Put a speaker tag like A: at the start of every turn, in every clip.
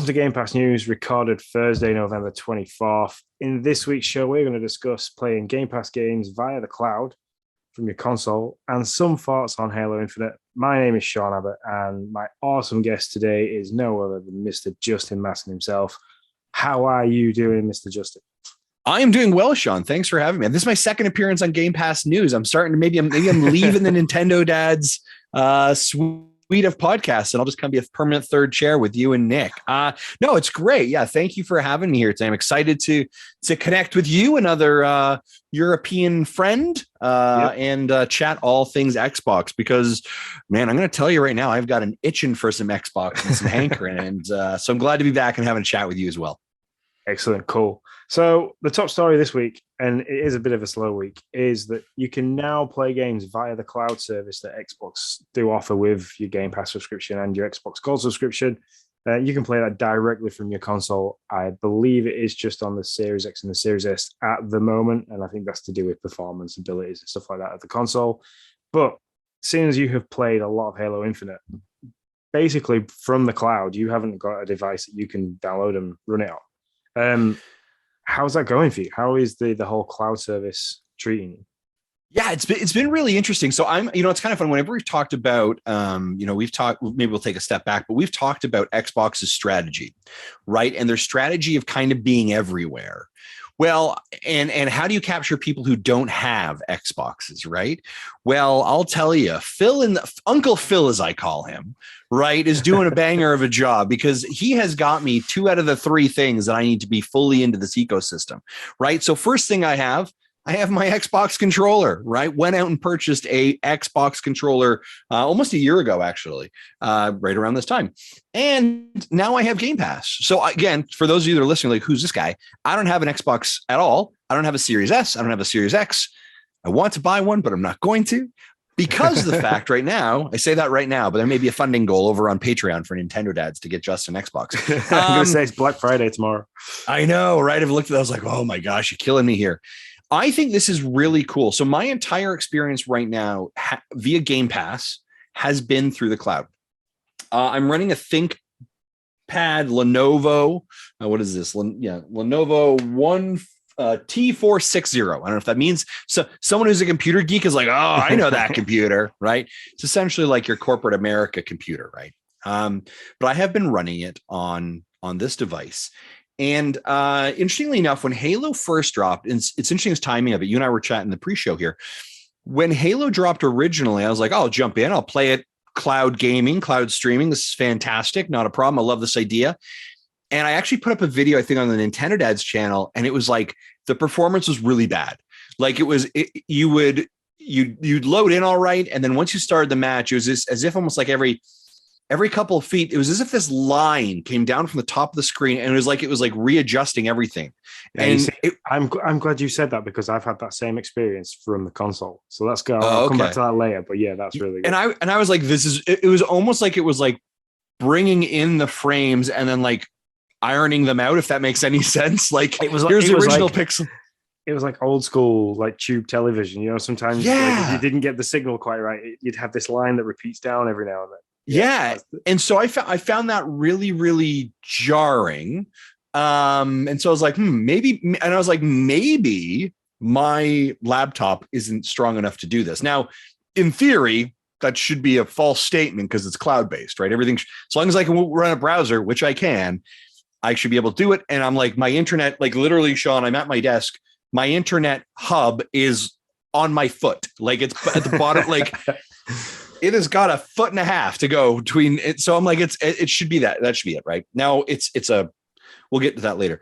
A: Welcome to Game Pass News, recorded Thursday, November 24th. In this week's show, we're going to discuss playing Game Pass games via the cloud from your console and some thoughts on Halo Infinite. My name is Sean Abbott, and my awesome guest today is no other than Mr. Justin Masson himself. How are you doing, Mr. Justin?
B: I am doing well, Sean. Thanks for having me. This is my second appearance on Game Pass News. I'm starting to maybe I'm leaving the Nintendodads suite of podcasts, and I'll just kind of be a permanent third chair with you and Nick. No, it's great. Yeah, thank you for having me here today. I'm excited to connect with you, another European friend, and chat all things Xbox. Because, man, I'm going to tell you right now, I've got an itching for some Xbox and some hankering, and so I'm glad to be back and having a chat with you as well.
A: Excellent, cool. So the top story this week, and it is a bit of a slow week, is that you can now play games via the cloud service that Xbox do offer with your Game Pass subscription and your Xbox Gold subscription. You can play that directly from your console. I believe it is just on the Series X and the Series S at the moment, and I think that's to do with performance, abilities, and stuff like that of the console. But seeing as you have played a lot of Halo Infinite, basically from the cloud, you haven't got a device that you can download and run it on. How's that going for you? How is the whole cloud service treating you?
B: Yeah, it's been really interesting. So it's kind of fun. Whenever we've talked about, we've talked, maybe we'll take a step back, but we've talked about Xbox's strategy, right? And their strategy of kind of being everywhere. Well, and how do you capture people who don't have Xboxes, right? Well, I'll tell you, Uncle Phil, as I call him, right, is doing a banger of a job, because he has got me 2 out of the 3 things that I need to be fully into this ecosystem, right? So first thing I have my Xbox controller, right? Went out and purchased a Xbox controller almost a year ago, actually, right around this time. And now I have Game Pass. So again, for those of you that are listening, like, who's this guy? I don't have an Xbox at all. I don't have a Series S. I don't have a Series X. I want to buy one, but I'm not going to, because of the fact right now, I say that right now, but there may be a funding goal over on Patreon for Nintendo Dads to get Justin Xbox.
A: I'm going to say it's Black Friday tomorrow.
B: I know, right? I've looked at that. I was like, oh my gosh, you're killing me here. I think this is really cool. So my entire experience right now via Game Pass has been through the cloud. I'm running a ThinkPad Lenovo. What is this? Lenovo T460. I don't know if that means so. Someone who's a computer geek is like, oh, I know that computer, right? It's essentially like your corporate America computer, right? But I have been running it on this device. And interestingly enough, when Halo first dropped, and it's interesting his timing of it. You and I were chatting the pre-show here. When Halo dropped originally, I was like, oh, I'll jump in. I'll play it. Cloud gaming, cloud streaming. This is fantastic. Not a problem. I love this idea. And I actually put up a video, I think, on the Nintendodads channel, and it was like the performance was really bad. Like you'd load in all right, and then once you started the match, it was as if almost like every couple of feet, it was as if this line came down from the top of the screen, and it was like readjusting everything.
A: Yeah, and I'm glad you said that, because I've had that same experience from the console. So let's go. I'll come back to that later. But yeah, that's really good.
B: And I was like, it was almost like it was like bringing in the frames and then like ironing them out, if that makes any sense. Like, here's the original pixel.
A: It was like old school, like tube television. Sometimes if you didn't get the signal quite right, you'd have this line that repeats down every now and then.
B: Yeah. And so I found that really, really jarring. And so I was like, maybe my laptop isn't strong enough to do this. Now, in theory, that should be a false statement, because it's cloud-based, right? Everything, as long as I can run a browser, which I can, I should be able to do it. And I'm like, my internet, like literally, Sean, I'm at my desk. My internet hub is on my foot. Like, it's at the bottom, like it has got 1.5 feet to go between it. So I'm like, it should be that. That should be it. Right now, we'll get to that later.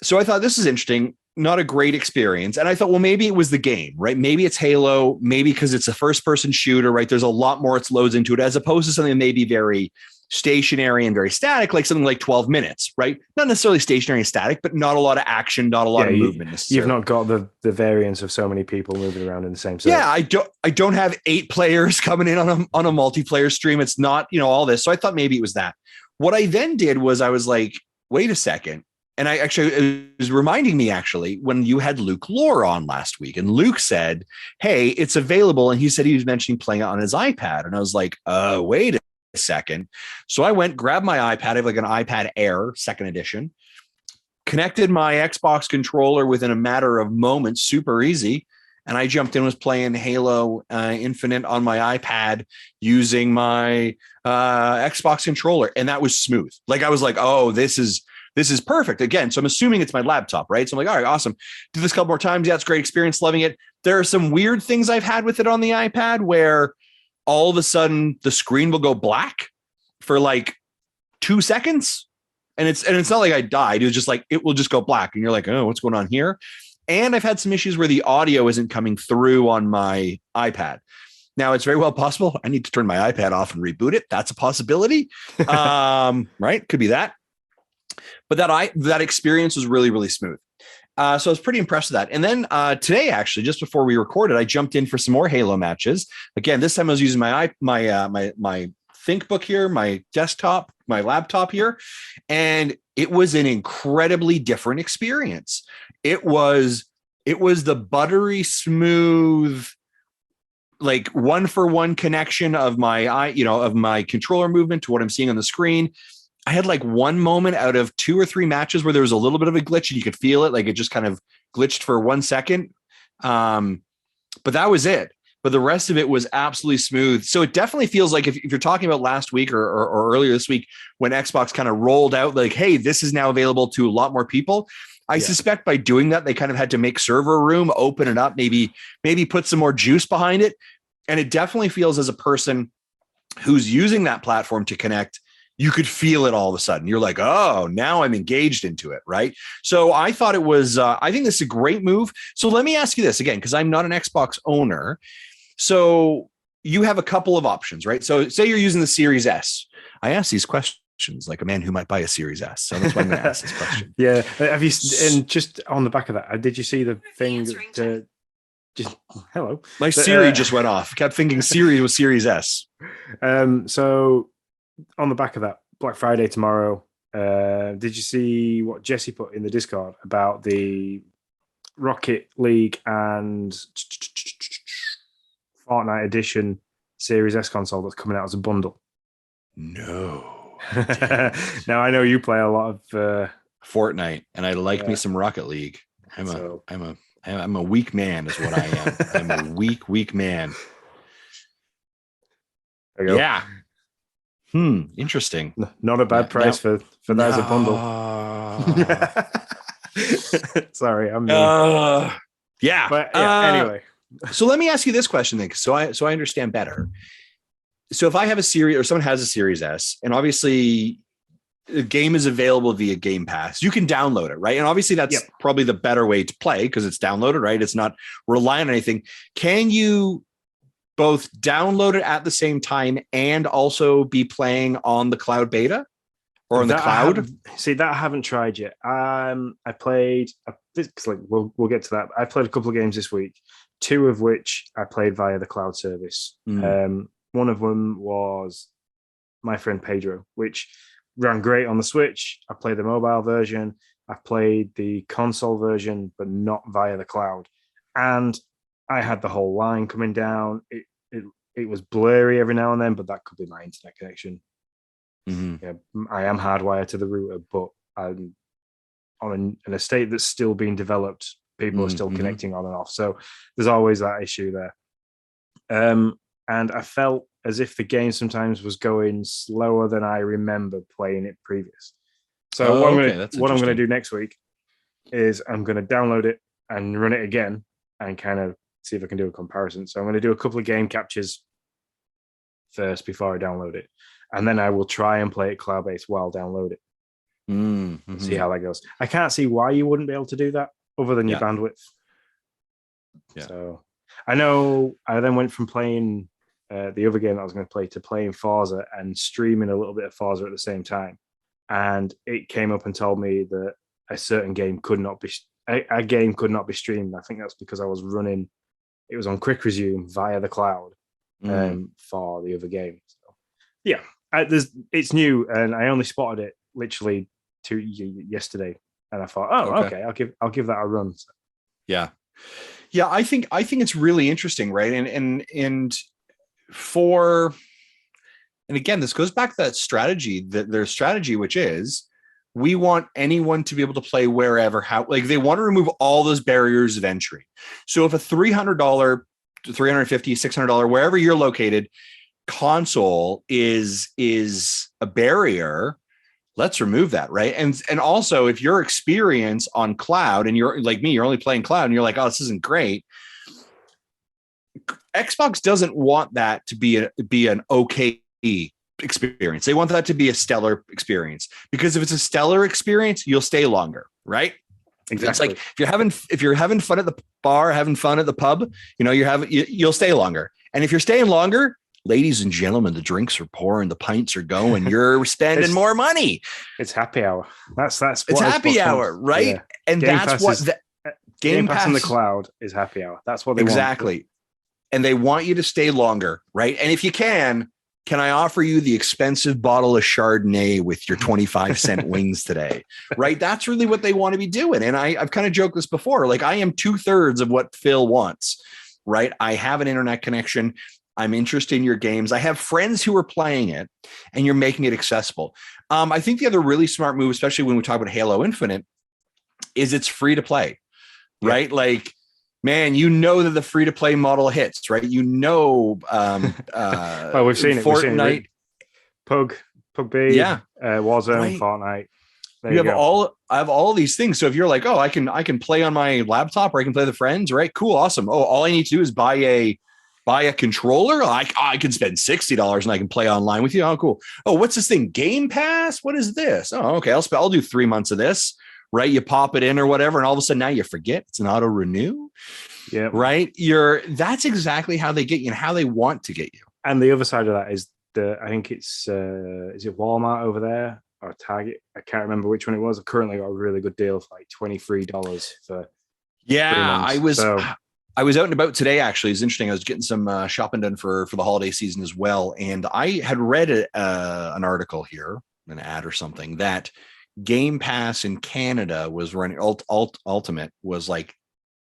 B: So I thought, this is interesting. Not a great experience. And I thought, well, maybe it was the game, right? Maybe it's Halo, maybe because it's a first person shooter, right? There's a lot more it loads into it, as opposed to something that may be very stationary and very static, like something like 12 minutes, right? Not necessarily stationary and static, but not a lot of action, not a lot of movement.
A: You've not got the variance of so many people moving around in the same service.
B: Yeah, I don't have 8 players coming in on a multiplayer stream. It's not, all this. So I thought maybe it was that. What I then did was I was like, wait a second. And it was reminding me, actually, when you had Luke Lore on last week, and Luke said, hey, it's available. And he said he was mentioning playing it on his iPad. And I was like, wait second. So I went, grabbed my iPad. I have like an iPad Air 2nd edition, connected my Xbox controller within a matter of moments, super easy. And I jumped in, was playing Halo Infinite on my iPad using my Xbox controller. And that was smooth. Like I was like, oh, this is perfect. Again, so I'm assuming it's my laptop, right? So I'm like, all right, awesome. Do this a couple more times. Yeah, it's a great experience. Loving it. There are some weird things I've had with it on the iPad where all of a sudden the screen will go black for like 2 seconds. And it's not like I died. It was just like, it will just go black. And you're like, oh, what's going on here? And I've had some issues where the audio isn't coming through on my iPad. Now, it's very well possible I need to turn my iPad off and reboot it. That's a possibility. Right? Could be that. But that experience was really, really smooth. So I was pretty impressed with that. And then today, actually, just before we recorded, I jumped in for some more Halo matches. Again, this time I was using my ThinkBook here, my desktop, my laptop here, and it was an incredibly different experience. It was the buttery smooth, like 1-for-1 connection of my controller movement to what I'm seeing on the screen. I had like one moment out of 2 or 3 matches where there was a little bit of a glitch and you could feel it. Like it just kind of glitched for 1 second. But that was it. But the rest of it was absolutely smooth. So it definitely feels like if you're talking about last week or earlier this week, when Xbox kind of rolled out like, hey, this is now available to a lot more people. I suspect by doing that, they kind of had to make server room, open it up, maybe put some more juice behind it. And it definitely feels, as a person who's using that platform to connect, you could feel it all of a sudden. You're like, oh, now I'm engaged into it, right? So I thought it was, I think this is a great move. So let me ask you this again, because I'm not an Xbox owner. So you have a couple of options, right? So say you're using the Series S. I ask these questions like a man who might buy a Series S. So that's why I'm going to ask this question.
A: Yeah. Have you, and just on the back of that, did you see the thing to just, hello?
B: My Siri just went off. Kept thinking Siri was Series S.
A: So on the back of that, Black Friday tomorrow, did you see what Jesse put in the Discord about the Rocket League and Fortnite Edition Series S console that's coming out as a bundle?
B: No.
A: Now I know you play a lot of
B: Fortnite, and I like me some Rocket League. I'm a weak man, is what I am. I'm a weak man.
A: There you go.
B: Yeah. Interesting.
A: Not a bad price for that as a bundle. Sorry, I'm
B: yeah.
A: But yeah, anyway.
B: So let me ask you this question then, so I understand better. So if I have a Series, or someone has a Series S, and obviously the game is available via Game Pass, you can download it, right? And obviously that's probably the better way to play because it's downloaded, right? It's not relying on anything. Can you both download it at the same time and also be playing on the cloud beta or on the cloud?
A: That I haven't tried yet. I played, we'll get to that. I played a couple of games this week, 2 of which I played via the cloud service. One of them was My Friend Pedro, which ran great on the Switch. I played the mobile version. I played the console version, but not via the cloud. And I had the whole line coming down. It was blurry every now and then, but that could be my internet connection. Yeah, I am hardwired to the router, but I'm on an estate that's still being developed. People are still connecting on and off. So there's always that issue there. And I felt as if the game sometimes was going slower than I remember playing it previous. So what I'm going to do next week is I'm going to download it and run it again and kind of see if I can do a comparison. So I'm going to do a couple of game captures first before I download it. And then I will try and play it cloud-based while download it. See how that goes. I can't see why you wouldn't be able to do that other than your bandwidth. Yeah. So I know I then went from playing the other game that I was going to play to playing Forza and streaming a little bit of Forza at the same time. And it came up and told me that a certain game could not be streamed. I think that's because I was running, it was on quick resume via the cloud for the other game. So yeah, it's new, and I only spotted it literally yesterday, and I thought, okay, I'll give that a run. So.
B: Yeah. I think it's really interesting, right? And for And again, this goes back to that strategy, that their strategy, which is we want anyone to be able to play wherever, how, like they want to remove all those barriers of entry. So if a $300, $350, $600, wherever you're located, console is a barrier, let's remove that, right? And also, if your experience on cloud and you're like me, you're only playing cloud and you're like, oh, this isn't great. Xbox doesn't want that to be an okay experience. They want that to be a stellar experience, because if it's a stellar experience, you'll stay longer, right? Exactly. It's like if you're having fun at the bar, having fun at the pub, you'll stay longer. And if you're staying longer, ladies and gentlemen, the drinks are pouring, the pints are going, you're spending more money.
A: It's happy hour. That's what
B: it's happy hour, right? Yeah. And
A: Game
B: that's
A: Pass
B: what
A: Game Pass in the cloud is happy hour. That's what they
B: exactly
A: want.
B: And they want you to stay longer, right? And if you can I offer you the expensive bottle of Chardonnay with your 25-cent wings today, right? That's really what they want to be doing. And I've kind of joked this before, like I am 2/3 of what Phil wants, right? I have an internet connection. I'm interested in your games. I have friends who are playing it, and you're making it accessible. I think the other really smart move, especially when we talk about Halo Infinite, is it's free to play, right? Yeah. Like, man, that the free to play model hits, right?
A: Well, we've seen it.
B: Fortnite,
A: PUBG, Warzone, right? Fortnite.
B: I have all these things. So if you're like, oh, I can play on my laptop, or I can play with friends, right? Cool, awesome. Oh, all I need to do is buy a controller. I can spend $60 and I can play online with you. Oh, cool. Oh, what's this thing? Game Pass? What is this? Oh, okay. I'll do 3 months of this. Right, you pop it in or whatever, and all of a sudden now you forget it's an auto renew.
A: Yeah,
B: right. That's exactly how they get you and how they want to get you.
A: And the other side of that is I think it's is it Walmart over there or Target? I can't remember which one it was. I've currently got a really good deal for like $23 for.
B: Yeah, I was out and about today. Actually, it's interesting. I was getting some shopping done for the holiday season as well, and I had read an article here, an ad or something, that Game Pass in Canada was running Ultimate was like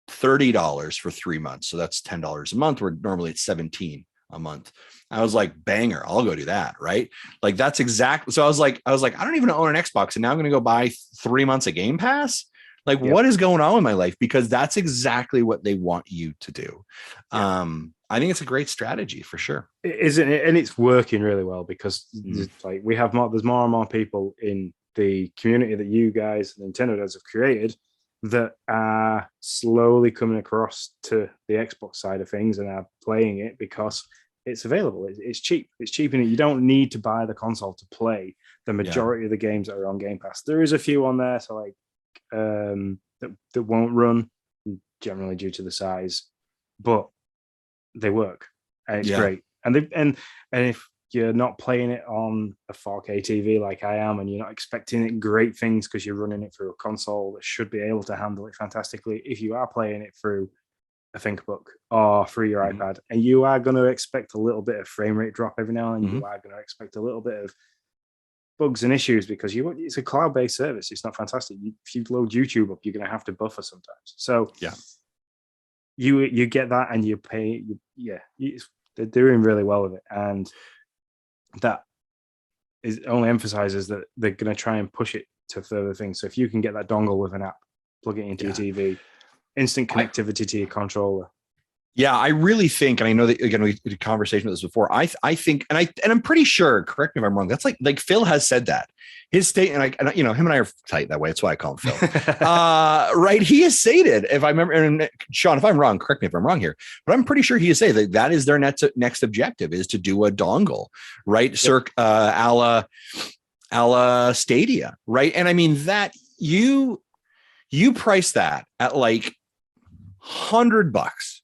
B: $30 for 3 months. So that's $10 a month, where normally it's $17 a month. I was like, banger, I'll go do that. Right. Like that's exactly. So I was like, I don't even own an Xbox, and now I'm going to go buy 3 months of Game Pass. Like, what is going on in my life? Because that's exactly what they want you to do. I think it's a great strategy for sure.
A: Isn't it? And it's working really well, because like there's more and more people in the community that you guys, Nintendodads, have created, that are slowly coming across to the Xbox side of things and are playing it because it's available. It's cheap. It's cheap, and you don't need to buy the console to play the majority of the games that are on Game Pass. There is a few on there, so like that won't run, generally due to the size, but they work, and it's great. And if you're not playing it on a 4K TV like I am, and you're not expecting it great things because you're running it through a console that should be able to handle it fantastically, if you are playing it through a ThinkBook or through your iPad, and you are going to expect a little bit of frame rate drop every now and then, you are going to expect a little bit of bugs and issues, because it's a cloud-based service. It's not fantastic. If you load YouTube up, you're going to have to buffer sometimes. So you get that, and you pay. They're doing really well with it, and that only emphasizes that they're going to try and push it to further things. So if you can get that dongle with an app, plug it into your TV, instant connectivity to your controller.
B: Yeah, I really think, and I know that again we had a conversation with this before. I think, and I'm pretty sure. Correct me if I'm wrong. That's like Phil has said that his state, and him and I are tight that way. That's why I call him Phil. Right? He has stated, if I remember, and Sean, if I'm wrong, correct me if I'm wrong here, but I'm pretty sure he has said that is their next objective, is to do a dongle, right? Yep. A la Stadia, right? And I mean that you price that at like $100.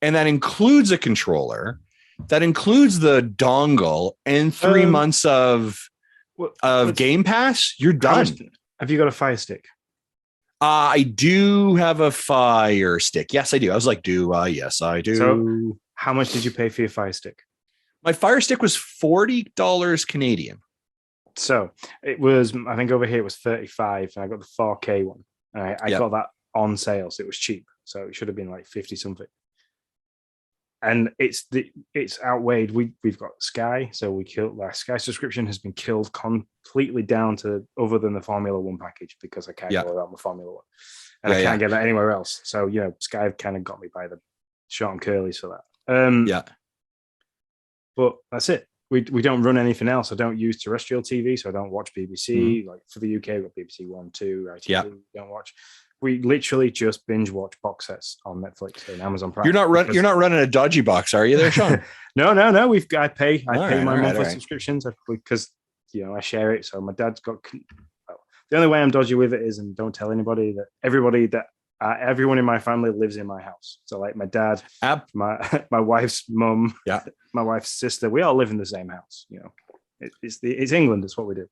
B: And that includes a controller, that includes the dongle, and 3 months of Game Pass. You're done.
A: Have you got a Fire Stick?
B: I do have a Fire Stick. Yes, I do. I was like, yes, I do.
A: So how much did you pay for your Fire Stick?
B: My Fire Stick was $40 Canadian.
A: So it was, I think over here it was 35, and I got the 4K one. I got that on sale, so it was cheap. So it should have been like 50 something. and it's outweighed. We've got Sky, so we killed that. Sky subscription has been killed completely down to other than the Formula One package because I can't go without my Formula One, and I can't get that anywhere else. So Sky kind of got me by the short and curlies for that. But that's it. We don't run anything else. I don't use terrestrial TV, so I don't watch BBC. Like for the UK, we've got BBC One, 2, ITV. We don't watch. We literally just binge watch box sets on Netflix and Amazon Prime.
B: You're not running a dodgy box, are you there, Sean?
A: No. I pay my monthly subscriptions because I share it. So my dad's got. The only way I'm dodgy with it is, and don't tell anybody, that everyone in my family lives in my house. So like my dad, my wife's mum, my wife's sister, we all live in the same house. It's England. It's what we do.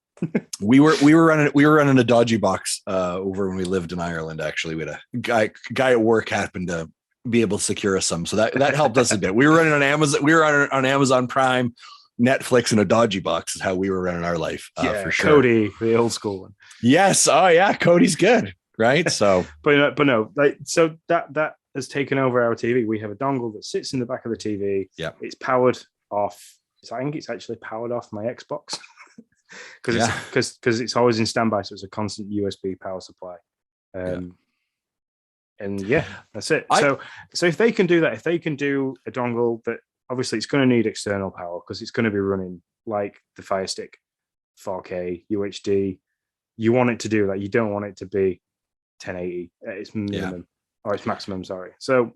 B: we were running a dodgy box over when we lived in Ireland. Actually, we had a guy at work happened to be able to secure us some, so that helped us a bit. We were running on Amazon. We were on Amazon Prime, Netflix, and a dodgy box is how we were running our life. For sure.
A: Cody, the old school one.
B: Yes. Oh yeah, Cody's good. Right. So,
A: but no, so that has taken over our TV. We have a dongle that sits in the back of the TV.
B: Yeah,
A: it's powered off. I think it's actually powered off my Xbox because it's always in standby, so it's a constant USB power supply. And that's it. So if they can do that, if they can do a dongle that obviously it's going to need external power because it's going to be running like the Fire Stick, 4K UHD. You want it to do that. You don't want it to be 1080. It's minimum or it's maximum. Sorry. So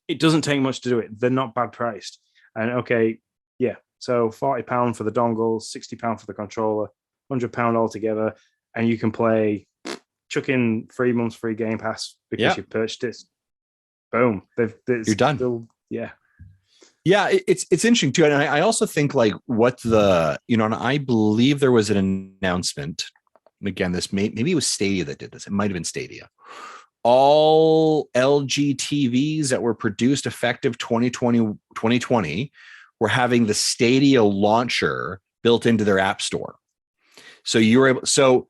A: it doesn't take much to do it. They're not bad priced. And so £40 for the dongle, £60 for the controller, £100 altogether, and you can play. Chuck in 3 months free Game Pass because you purchased it. Boom,
B: you're done.
A: Yeah,
B: it's interesting too, and I also think like what and I believe there was an announcement. Again, this maybe it was Stadia that did this. It might have been Stadia. All LG TVs that were produced effective 2020 were having the Stadia launcher built into their app store. So you were able. So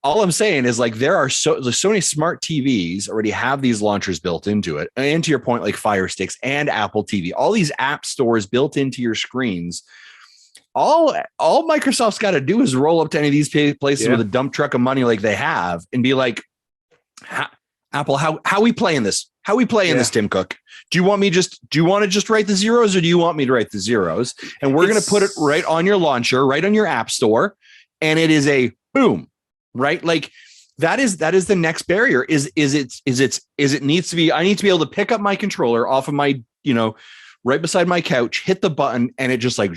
B: all I'm saying is like there's so many smart TVs already have these launchers built into it. And to your point, like Fire Sticks and Apple TV, all these app stores built into your screens. All Microsoft's got to do is roll up to any of these places with a dump truck of money like they have and be like, Apple, how we playing this? How we playing this, Tim Cook? Do you want to just write the zeros or do you want me to write the zeros? And we're going to put it right on your launcher, right on your app store. And it is a boom, right? Like that is the next barrier is it needs to be, I need to be able to pick up my controller off of my, right beside my couch, hit the button and it just like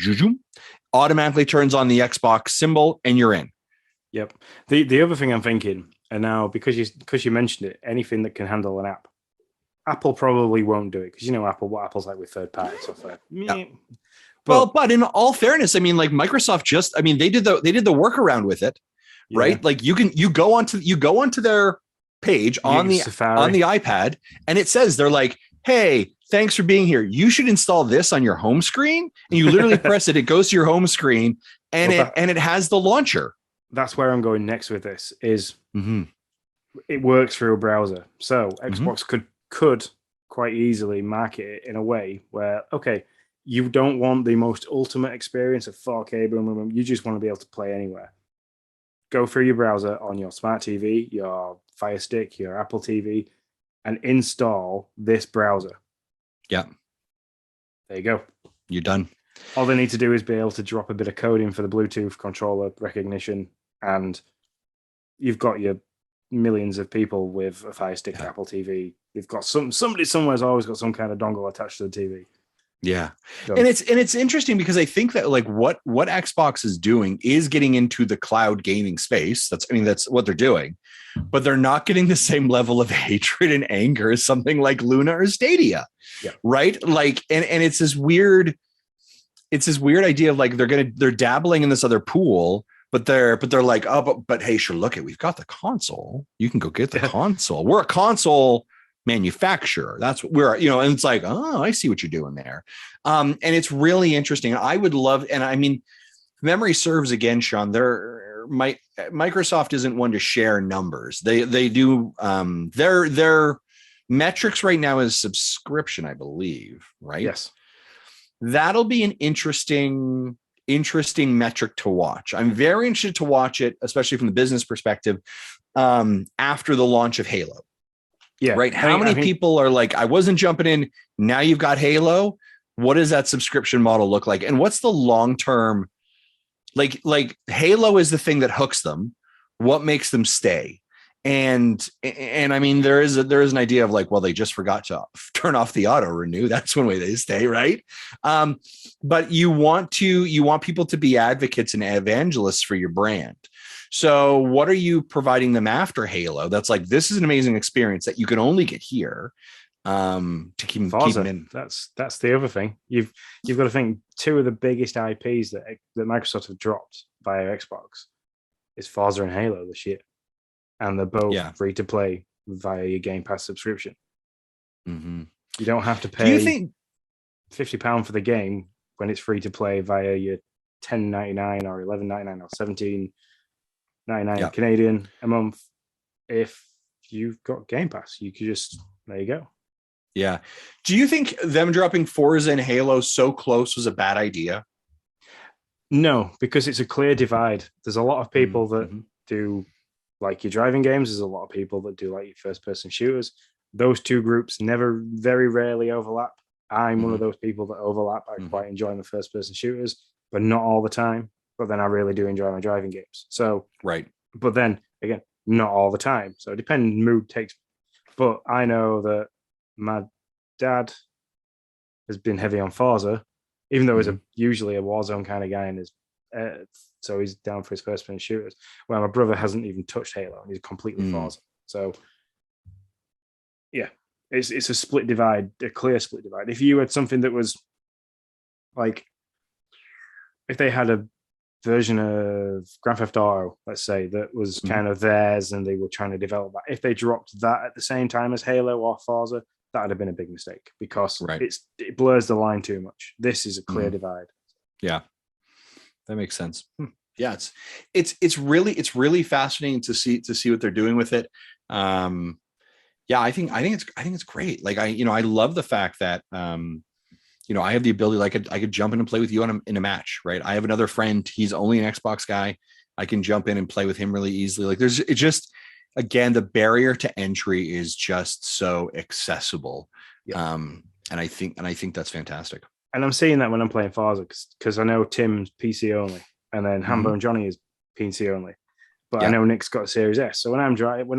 B: automatically turns on the Xbox symbol and you're in.
A: Yep. The other thing I'm thinking, and now because you mentioned it, anything that can handle an app, Apple probably won't do it because what Apple's like with third-party software. Yeah.
B: But in all fairness, I mean, like Microsoft they did the workaround with it, right? Like you go onto their page on the iPad, and it says they're like, "Hey, thanks for being here. You should install this on your home screen." And you literally press it; it goes to your home screen, and it has the launcher.
A: That's where I'm going next with this. Is it works through a browser, so Xbox could quite easily market it in a way where you don't want the most ultimate experience of 4K boom boom boom. You just want to be able to play anywhere. Go through your browser on your smart TV, your Fire Stick, your Apple TV, and install this browser.
B: Yeah.
A: There you go.
B: You're done.
A: All they need to do is be able to drop a bit of code in for the Bluetooth controller recognition, and you've got your millions of people with a Fire Stick, Apple TV. You've got somebody somewhere's always got some kind of dongle attached to the TV.
B: Yeah. And it's interesting because I think that like what Xbox is doing is getting into the cloud gaming space. That's what they're doing, but they're not getting the same level of hatred and anger as something like Luna or Stadia. Yeah. Right. Like, and it's this weird idea of like, they're dabbling in this other pool, but they're like, oh, but hey, sure. Look we've got the console. You can go get the console. We're a console manufacturer. That's what we're, and it's like, oh, I see what you're doing there. And it's really interesting. I would love, and I mean, memory serves again, Sean, Microsoft isn't one to share numbers. They do, their Metrics right now is subscription, I believe, right?
A: Yes.
B: That'll be an interesting metric to watch. I'm very interested to watch it, especially from the business perspective, after the launch of Halo.
A: Yeah.
B: Right. How many people are like, I wasn't jumping in. Now you've got Halo. What does that subscription model look like? And what's the long-term, like Halo is the thing that hooks them. What makes them stay? And I mean, there is an idea of like, well, they just forgot to turn off the auto renew. That's one way they stay, right? But you want people to be advocates and evangelists for your brand. So what are you providing them after Halo? That's like, this is an amazing experience that you can only get here. To keep them in.
A: That's the other thing. You've got to think, two of the biggest IPs that Microsoft have dropped via Xbox is Forza and Halo this year. And they're both free to play via your Game Pass subscription.
B: Mm-hmm.
A: You don't have to pay.
B: Do you think
A: £50 for the game when it's free to play via your $10.99 or $11.99 or $17.99 Canadian a month? If you've got Game Pass, you could just, there you go.
B: Yeah. Do you think them dropping Forza and Halo so close was a bad idea?
A: No, because it's a clear divide. There's a lot of people that do like your driving games. There's a lot of people that do like your first-person shooters. Those two groups very rarely overlap. I'm one of those people that overlap. I quite enjoy the first-person shooters, but not all the time. But then I really do enjoy my driving games. So
B: right.
A: But then again, not all the time. So depending, mood takes. But I know that my dad has been heavy on Forza, even though he's usually a Warzone kind of guy, and so he's down for his first-person shooters. Well, my brother hasn't even touched Halo, and he's completely Forza. So, yeah, it's a split divide, a clear split divide. If you had something that was like, if they had a version of Grand Theft Auto, let's say, that was kind of theirs, and they were trying to develop that, if they dropped that at the same time as Halo or Forza, that would have been a big mistake, because it blurs the line too much. This is a clear divide. Yeah.
B: That makes sense. Yeah, it's really fascinating to see what they're doing with it. I think it's great. Like I love the fact that I have the ability, like I could jump in and play with you in a match, right? I have another friend, he's only an Xbox guy. I can jump in and play with him really easily. Like it's just, again, the barrier to entry is just so accessible. Yeah. And I think that's fantastic.
A: And I'm seeing that when I'm playing Forza, because I know Tim's PC only, and then Hambo and Johnny is PC only. But I know Nick's got a Series S. So when I'm driving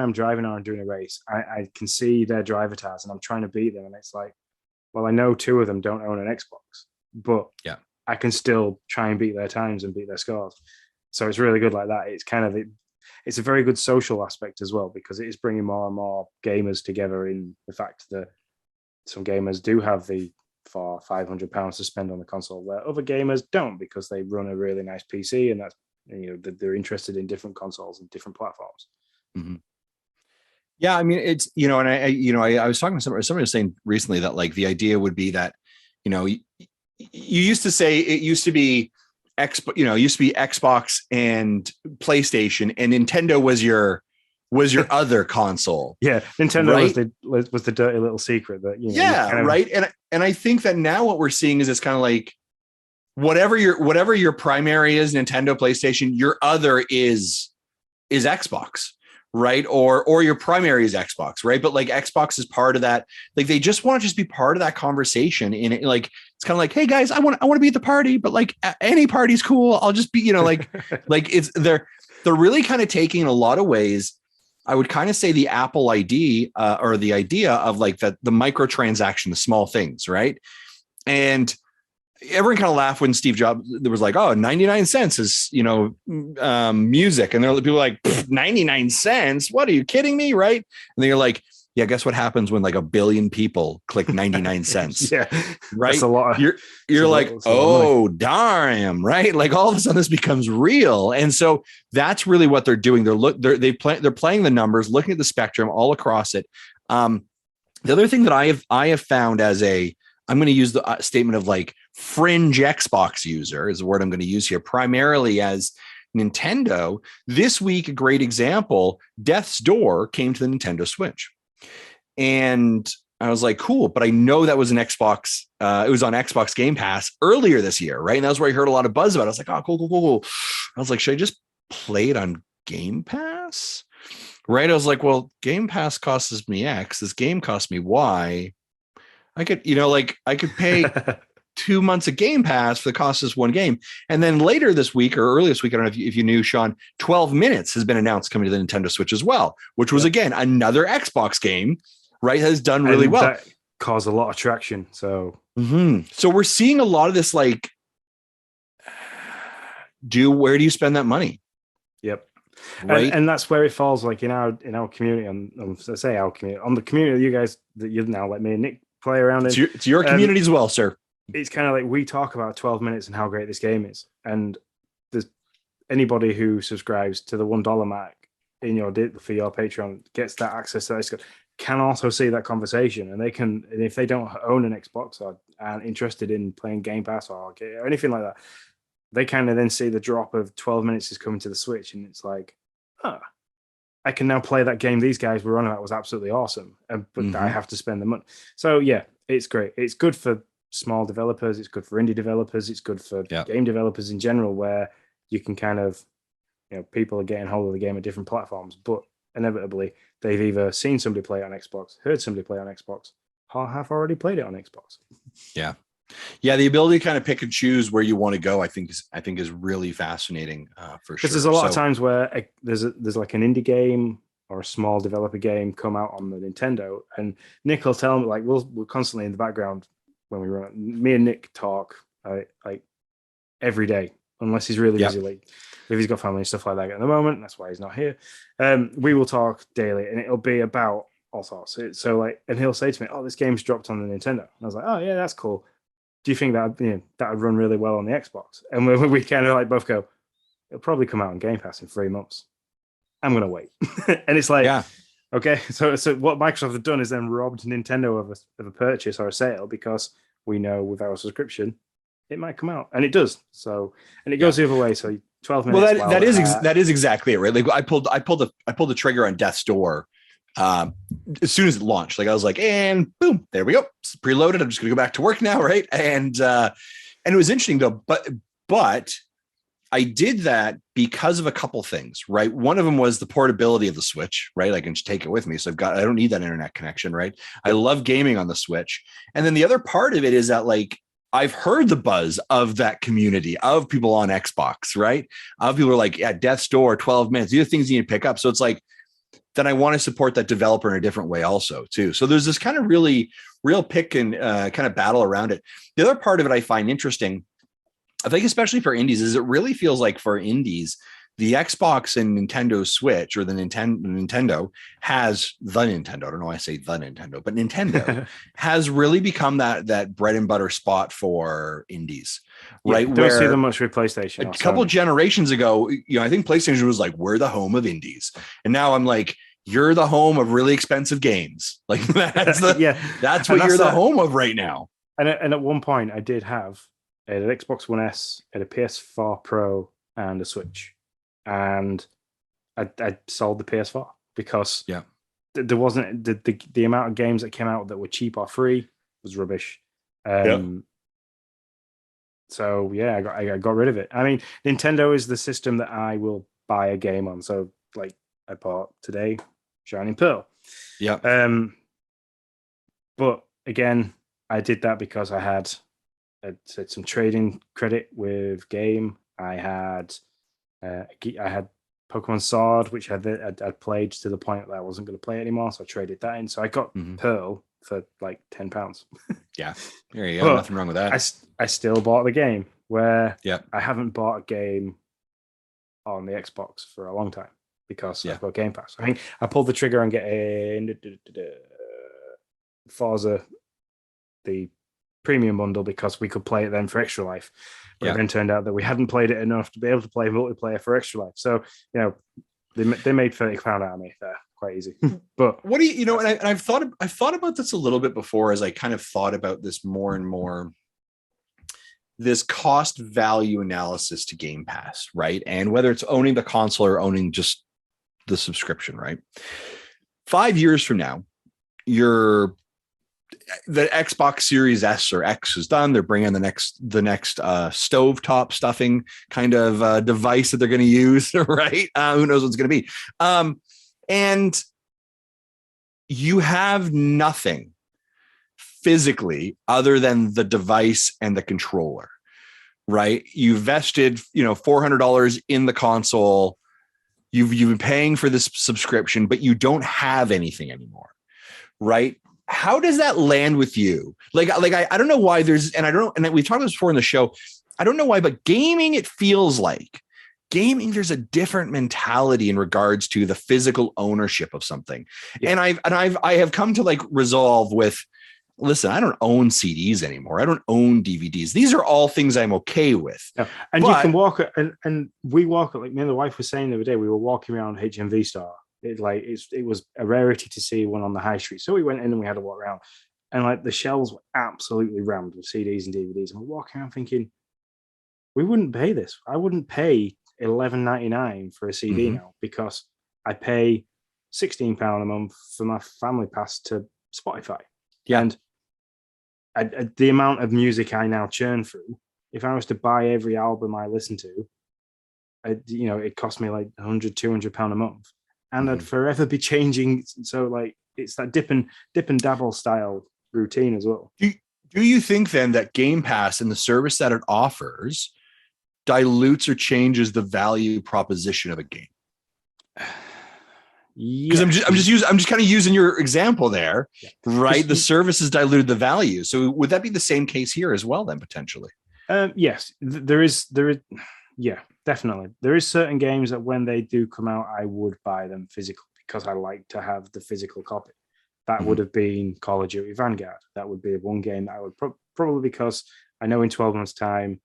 A: or I'm doing a race, I can see their driver tires, and I'm trying to beat them, and it's like, well, I know two of them don't own an Xbox, but I can still try and beat their times and beat their scores. So it's really good like that. It's kind of it's a very good social aspect as well, because it is bringing more and more gamers together in the fact that some gamers do have the £500 to spend on the console, where other gamers don't, because they run a really nice PC, and that's, they're interested in different consoles and different platforms.
B: Mm-hmm. Yeah, I mean, it's, and I was talking to somebody was saying recently that like the idea would be that, you used to say it used to be Xbox and PlayStation, and Nintendo was your other console.
A: Yeah, Nintendo was the dirty little secret that
B: right. And I think that now what we're seeing is it's kind of like whatever your primary is, Nintendo, PlayStation, your other is Xbox, right? Or your primary is Xbox, right? But like Xbox is part of that. Like they just want to just be part of that conversation. And it's kind of like, hey guys, I want to be at the party, but like any party's cool. I'll just be, like it's they're really kind of taking in a lot of ways. I would kind of say the Apple ID or the idea of like the microtransaction, the small things, right? And everyone kind of laughed when Steve Jobs, there was like, 99 cents is, music. And there are people like, 99 cents? What, are you kidding me? Right. And then you're like, yeah, guess what happens when like a billion people click 99 cents?
A: Yeah.
B: Right.
A: That's a lot.
B: You're like, darn, right? Like all of a sudden this becomes real. And so that's really what they're doing. They're playing the numbers, looking at the spectrum all across it. The other thing that I have found as I'm going to use the statement of like fringe Xbox user is the word I'm going to use here, primarily as Nintendo. This week, a great example, Death's Door came to the Nintendo Switch. And I was like, cool, but I know that was an Xbox. It was on Xbox Game Pass earlier this year, right? And that was where I heard a lot of buzz about it. I was like, oh, cool. I was like, should I just play it on Game Pass? Right? I was like, well, Game Pass costs me X. This game costs me Y. I could, I could pay 2 months of Game Pass for the cost of this one game. And then later this week or earlier this week, I don't know if you knew, Sean, 12 Minutes has been announced coming to the Nintendo Switch as well, which was, again, another Xbox game, right? Has done really well.
A: That caused a lot of traction. So,
B: So we're seeing a lot of this, like, where do you spend that money?
A: Yep.
B: Right.
A: And that's where it falls, like in our community, on our community, on the community, you guys that you've now let me and Nick play around in.
B: It's your community as well, sir.
A: It's kind of like we talk about 12 minutes and how great this game is. And there's anybody who subscribes to the $1 mark in your for your Patreon gets that access to that, can also see that conversation. And they can, and if they don't own an Xbox or aren't interested in playing Game Pass or anything like that, they kind of then see the drop of 12 minutes is coming to the Switch. And it's like, I can now play that game these guys were on about was absolutely awesome. But I have to spend the money. So yeah, it's great. It's good for small developers, it's good for indie developers, it's good for game developers in general, where you can kind of, people are getting hold of the game at different platforms, but inevitably they've either seen somebody play it on Xbox, heard somebody play it on Xbox, or have already played it on Xbox.
B: Yeah, the ability to kind of pick and choose where you want to go, I think is really fascinating for sure.
A: Because there's a lot of times where there's like an indie game or a small developer game come out on the Nintendo, and Nick will tell me, like, we're constantly in the background when we run. Me and Nick talk like every day, unless he's really busy, like if he's got family and stuff like that at the moment. That's why he's not here. We will talk daily, and it'll be about all sorts. So like, and he'll say to me, "Oh, this game's dropped on the Nintendo." And I was like, "Oh yeah, that's cool. Do you think that that would run really well on the Xbox?" And we kind of like both go, "It'll probably come out on Game Pass in 3 months. I'm gonna wait." And it's like, okay, so what Microsoft have done is then robbed Nintendo of a purchase or a sale, because we know with our subscription it might come out, and it does. So, and it goes the other way. So 12 minutes.
B: Well, that is exactly it, right? Like I pulled the trigger on Death's Door as soon as it launched. Like I was like, and boom, there we go, it's preloaded. I'm just gonna go back to work now, right? And it was interesting though, but I did that because of a couple things, right? One of them was the portability of the Switch, right? I can just take it with me. So I don't need that internet connection, right? I love gaming on the Switch. And then the other part of it is that, like, I've heard the buzz of that community of people on Xbox, right? Of people are like, yeah, Death's Door, 12 minutes. These are things you need to pick up. So it's like, then I want to support that developer in a different way also too. So there's this kind of really real pick and kind of battle around it. The other part of it I find interesting, I think, especially for indies, is it really feels like for indies, the Xbox and Nintendo Switch, or the Nintendo has the Nintendo. I don't know why I say the Nintendo, but Nintendo has really become that bread and butter spot for indies, right?
A: Don't see them much with PlayStation.
B: A couple generations ago, I think PlayStation was like, we're the home of indies, and now I'm like, you're the home of really expensive games. Like that's what you're the home of right now.
A: And at one point, I did have an Xbox One S, a PS4 Pro, and a Switch. And I sold the PS4 because there wasn't the amount of games that came out that were cheap or free was rubbish. So yeah, I got rid of it. I mean, Nintendo is the system that I will buy a game on. So like I bought today Shining Pearl. But again, I did that because I had some trading credit with Game. I had Pokemon Sword, which I'd played to the point that I wasn't going to play it anymore, so I traded that in. So I got Pearl for like £10.
B: Yeah, there you go. Nothing wrong with that.
A: I still bought the game, where I haven't bought a game on the Xbox for a long time because I've got Game Pass. I think I pulled the trigger on getting Forza, the premium bundle, because we could play it then for Extra Life. But it then turned out that we hadn't played it enough to be able to play multiplayer for Extra Life. So, they made £30 out of me there quite easy. But
B: what do you and I've thought about this a little bit before, as I kind of thought about this more and more, this cost value analysis to Game Pass, right? And whether it's owning the console or owning just the subscription, right? 5 years from now, the Xbox Series S or X is done. They're bringing the next stovetop stuffing kind of device that they're going to use, right? Who knows what's going to be? And you have nothing physically other than the device and the controller, right? You vested, $400 in the console. You've been paying for this subscription, but you don't have anything anymore, right? How does that land with you? I don't know why and we've talked about this before in the show. I don't know why, but gaming, it feels like there's a different mentality in regards to the physical ownership of something. Yeah. And I have come to resolve with, listen, I don't own CDs anymore. I don't own DVDs. These are all things I'm okay with.
A: Yeah. And you can walk and we walk, like me and the wife was saying the other day, we were walking around HMV Store. It was a rarity to see one on the high street. So we went in and we had to walk around, and the shelves were absolutely rammed with CDs and DVDs. And we're walking around thinking, we wouldn't pay this. I wouldn't pay $11.99 for a CD now, because I pay £16 a month for my family pass to Spotify. Yeah. And the amount of music I now churn through, if I was to buy every album I listen to, it cost me like £100-200 a month. And I'd forever be changing. So it's that dip and dabble style routine as well.
B: Do you think then that Game Pass and the service that it offers dilutes or changes the value proposition of a game? Because I'm just kind of using your example there, right? The service has diluted the value. So would that be the same case here as well then, potentially?
A: Yes, there is. Yeah, definitely. There is certain games that when they do come out, I would buy them physical because I like to have the physical copy. That would have been Call of Duty Vanguard. That would be one game that I would probably, because I know in 12 months' time,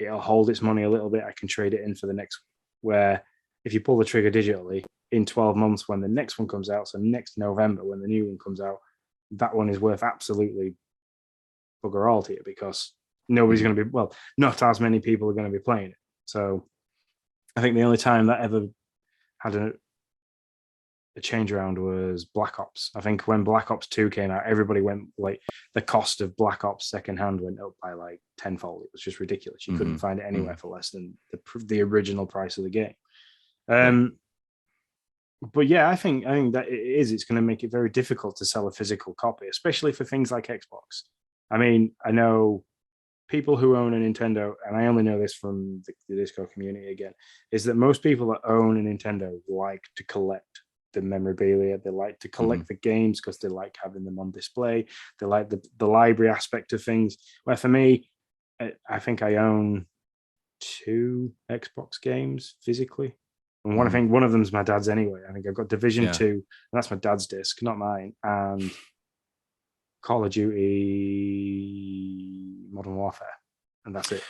A: it'll hold its money a little bit. I can trade it in for the next, where if you pull the trigger digitally, in 12 months when the next one comes out, so next November when the new one comes out, that one is worth absolutely bugger all to you, because nobody's going to be, not as many people are going to be playing it. So I think the only time that ever had a change around was Black Ops. I think when Black Ops 2 came out, everybody went the cost of Black Ops secondhand went up by tenfold. It was just ridiculous. You couldn't find it anywhere for less than the original price of the game. But yeah, I think that it's going to make it very difficult to sell a physical copy, especially for things like Xbox. I mean, I know people who own a Nintendo, and I only know this from the Discord community again, is that most people that own a Nintendo like to collect the memorabilia. They like to collect the games because they like having them on display. They like the library aspect of things. Where for me, I think I own 2 Xbox games physically. And I think one of them's my dad's anyway. I think I've got Division 2, and that's my dad's disc, not mine. And Call of Duty Modern Warfare, and that's it.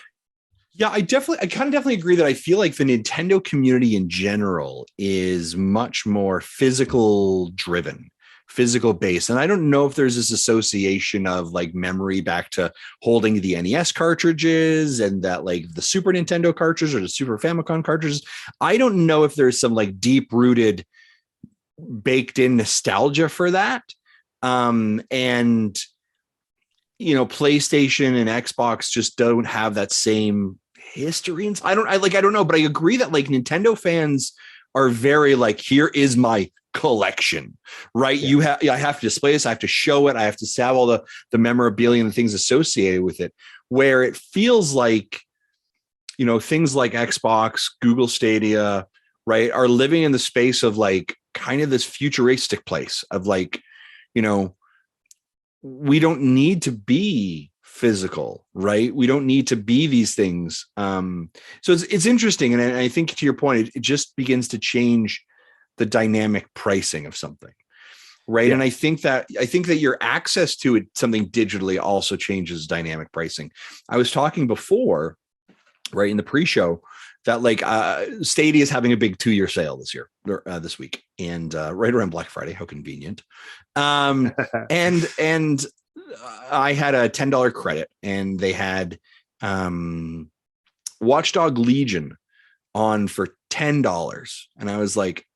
B: Yeah, I kind of definitely agree that I feel like the Nintendo community in general is much more physical driven, physical based. And I don't know if there's this association of memory back to holding the NES cartridges and that the Super Nintendo cartridges or the Super Famicom cartridges. I don't know if there's some deep rooted baked in nostalgia for that. And PlayStation and Xbox just don't have that same history. And I don't know, but I agree that Nintendo fans are very here is my collection, right? Yeah. I have to display this. I have to show it. I have to have all the memorabilia and the things associated with it, where it feels like, things like Xbox, Google Stadia, right, are living in the space of kind of this futuristic place of we don't need to be physical, right? We don't need to be these things. So it's interesting. And I think to your point, it just begins to change the dynamic pricing of something. Right. Yeah. And I think that your access to it, something digitally, also changes dynamic pricing. I was talking before, right, in the pre-show, that Stadia is having a big 2-year sale this week, and right around Black Friday. How convenient. And I had a $10 credit, and they had Watchdog Legion on for $10, and I was like,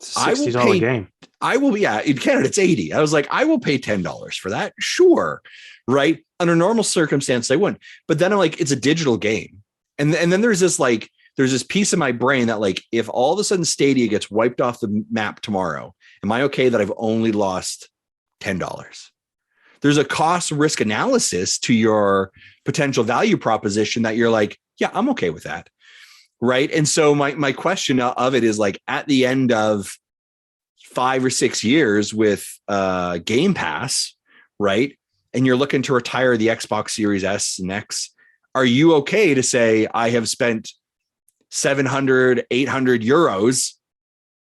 A: It's a $60 game.
B: I will be, yeah, in Canada, it's 80. I was like, I will pay $10 for that. Sure. Right. Under normal circumstance, I wouldn't. But then I'm like, it's a digital game. And then there's this piece of my brain that like, if all of a sudden Stadia gets wiped off the map tomorrow, am I okay that I've only lost $10? There's a cost risk analysis to your potential value proposition that you're like, yeah, I'm okay with that. Right. And so my question of it is like, at the end of 5 or 6 years with Game Pass, right, and you're looking to retire the Xbox Series S and X, are you okay to say I have spent 700, 800 euros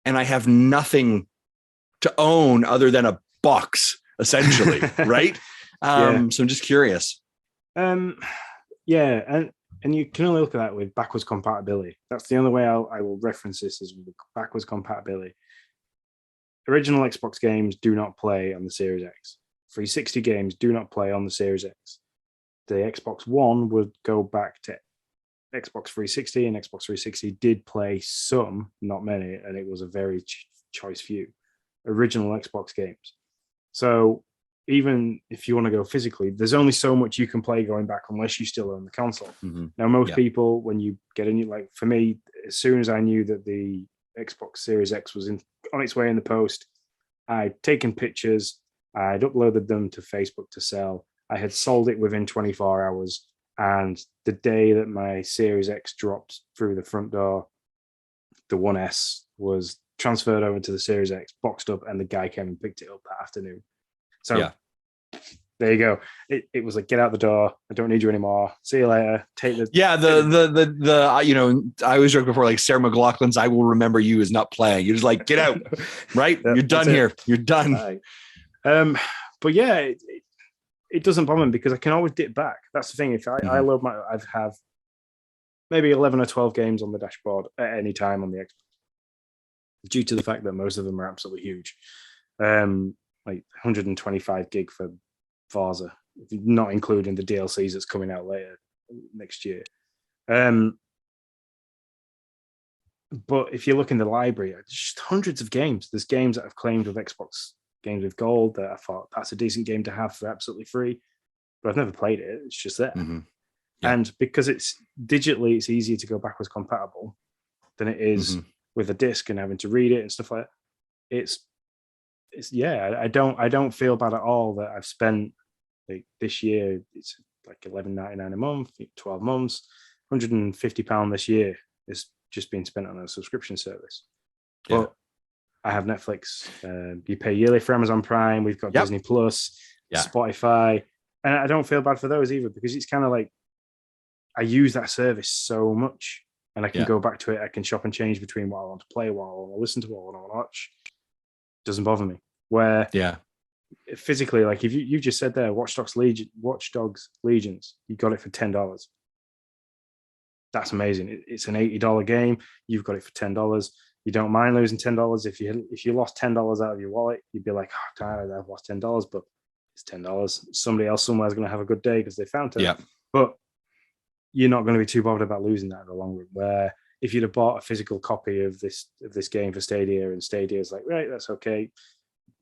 B: and I have nothing to own other than a box, essentially, right? So I'm just curious.
A: Yeah, and you can only look at that with backwards compatibility. That's the only way I will reference this is with backwards compatibility. Original Xbox games do not play on the Series X. 360 games do not play on the Series X. The Xbox One would go back to Xbox 360, and Xbox 360 did play some, not many, and it was a very choice few original Xbox games. So even if you want to go physically, there's only so much you can play going back unless you still own the console. Mm-hmm. Now, most people, when you get a new, like for me, as soon as I knew that the Xbox Series X was on its way in the post, I'd taken pictures, I'd uploaded them to Facebook to sell. I had sold it within 24 hours. And the day that my Series X dropped through the front door, the 1S was transferred over to the Series X, boxed up, and the guy came and picked it up that afternoon. So there you go. It was like, get out the door. I don't need you anymore. See you later. Take the
B: I always joke before, like Sarah McLachlan's "I Will Remember You" is not playing. You're just like, get out, right? You're done here. You're done.
A: Right. But yeah, it doesn't bother me because I can always dip back. That's the thing. If I load I have maybe 11 or 12 games on the dashboard at any time on the Xbox, due to the fact that most of them are absolutely huge. Like 125 gig for Forza, not including the DLCs that's coming out later next year. But if you look in the library, there's just hundreds of games. There's games that I've claimed with Xbox Games with Gold that I thought that's a decent game to have for absolutely free, but I've never played it. It's just there. Mm-hmm. Yeah. And because it's digitally, it's easier to go backwards compatible than it is with a disc and having to read it and stuff like that. I don't feel bad at all that I've spent like this year. It's like $11.99 a month, 12 months, £150 this year is just being spent on a subscription service. But I have Netflix. You pay yearly for Amazon Prime. We've got Disney Plus, Spotify, and I don't feel bad for those either because it's kind of like I use that service so much, and I can go back to it. I can shop and change between what I want to play, what I want to listen to, what I want to watch. Doesn't bother me. Where physically, like if you just said there, Watch Dogs Legions, you got it for $10. That's amazing. It's an $80 game. You've got it for $10. You don't mind losing $10. If you lost $10 out of your wallet, you'd be like, oh, God, I've lost $10, but it's $10. Somebody else somewhere is going to have a good day because they found it. Yeah. But you're not going to be too bothered about losing that in the long run. Where if you'd have bought a physical copy of this game for Stadia, and Stadia is like, right, that's okay.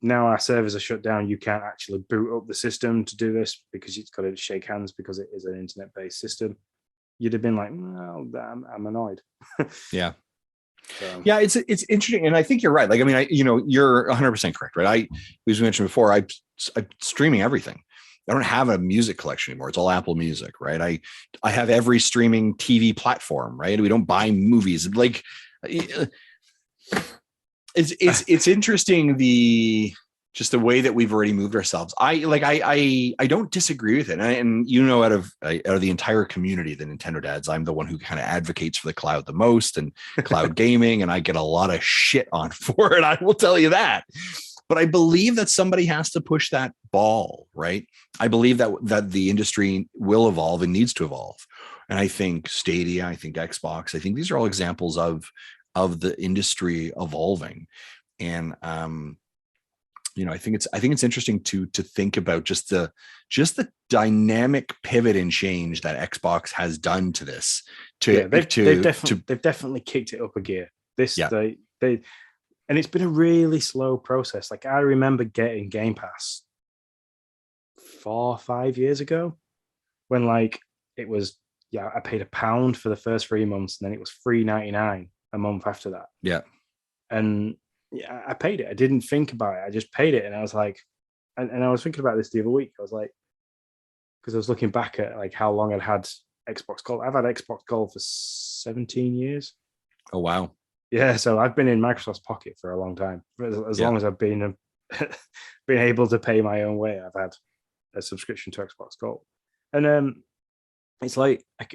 A: Now our servers are shut down. You can't actually boot up the system to do this because it's got to shake hands because it is an internet-based system. You'd have been like, well, I'm annoyed.
B: Yeah. So. Yeah, it's interesting, and I think you're right. Like, I mean, you're 100% correct, right? As we mentioned before, I'm streaming everything. I don't have a music collection anymore. It's all Apple Music, right? I have every streaming TV platform, right? We don't buy movies. Like, it's interesting just the way that we've already moved ourselves. I don't disagree with it. And out of the entire community, the Nintendo dads, I'm the one who kind of advocates for the cloud the most and cloud gaming. And I get a lot of shit on for it. I will tell you that. But I believe that somebody has to push that ball, right? I believe that the industry will evolve and needs to evolve. And I think Stadia, I think Xbox, I think these are all examples of the industry evolving. And, I think it's interesting to think about just the dynamic pivot and change that Xbox has done to this. They've
A: definitely kicked it up a gear. And it's been a really slow process. Like I remember getting Game Pass 4 or 5 years ago when like it was, yeah, I paid £1 for the first 3 months and then it was $3.99 a month after that.
B: Yeah.
A: And yeah, I paid it. I didn't think about it. I just paid it. And I was like, and I was thinking about this the other week. I was like, because I was looking back at like how long I'd had Xbox Gold. I've had Xbox Gold for 17 years.
B: Oh, wow.
A: Yeah. So I've been in Microsoft's pocket for a long time. As long as I've been been able to pay my own way, I've had a subscription to Xbox Gold. And it's like, I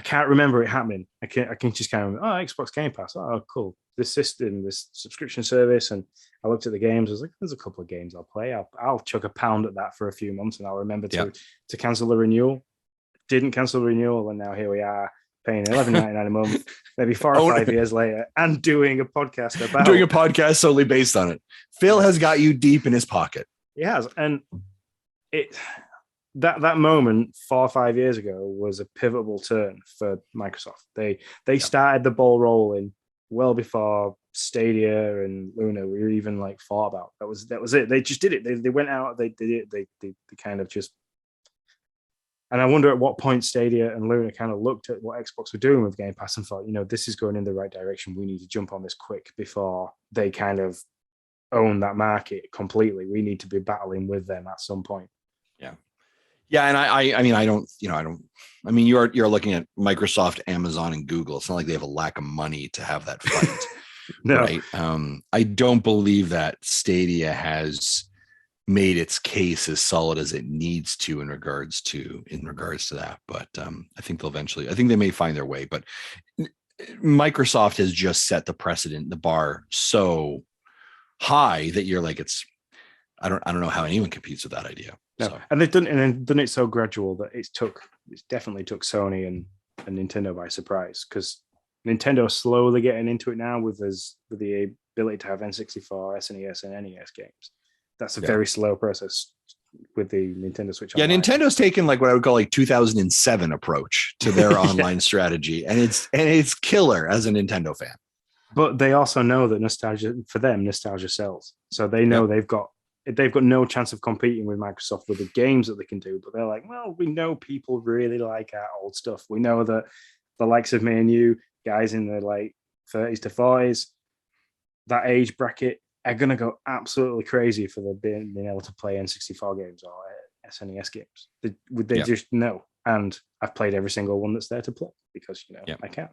A: can't remember it happening. I can just kind of remember, Xbox Game Pass. Oh, cool. This system, this subscription service. And I looked at the games. I was like, there's a couple of games I'll play. I'll chuck £1 at that for a few months and I'll remember to cancel the renewal. Didn't cancel the renewal. And now here we are paying $11.99 a month, maybe 4 or 5 years later, and doing a podcast
B: solely based on it. Phil has got you deep in his pocket.
A: He has. And that moment 4 or 5 years ago was a pivotal turn for Microsoft. They started the ball rolling well before Stadia and Luna were even like thought about. That was it. They just did it. They went out. They did it. They kind of just. And I wonder at what point Stadia and Luna kind of looked at what Xbox were doing with Game Pass and thought, this is going in the right direction. We need to jump on this quick before they kind of own that market completely. We need to be battling with them at some point.
B: Yeah. Yeah, and you're looking at Microsoft, Amazon, and Google. It's not like they have a lack of money to have that fight.
A: No.
B: Right. I don't believe that Stadia has made its case as solid as it needs to in regards to that. But I think they may find their way. But Microsoft has just set the precedent, the bar so high that you're like, I don't know how anyone competes with that idea.
A: No.
B: So.
A: And they've done it so gradual that it definitely took Sony and Nintendo by surprise, because Nintendo is slowly getting into it now with the ability to have N64, SNES, and NES games. That's a very slow process with the Nintendo Switch Online.
B: Yeah, Nintendo's taken like what I would call like 2007 approach to their online strategy, and it's killer as a Nintendo fan.
A: But they also know that nostalgia sells. So they know they've got no chance of competing with Microsoft with the games that they can do. But they're like, well, we know people really like our old stuff. We know that the likes of me and you, guys in the like 30s to 40s, that age bracket, are going to go absolutely crazy for being able to play N64 games or SNES games. They just know. And I've played every single one that's there to play because, I can.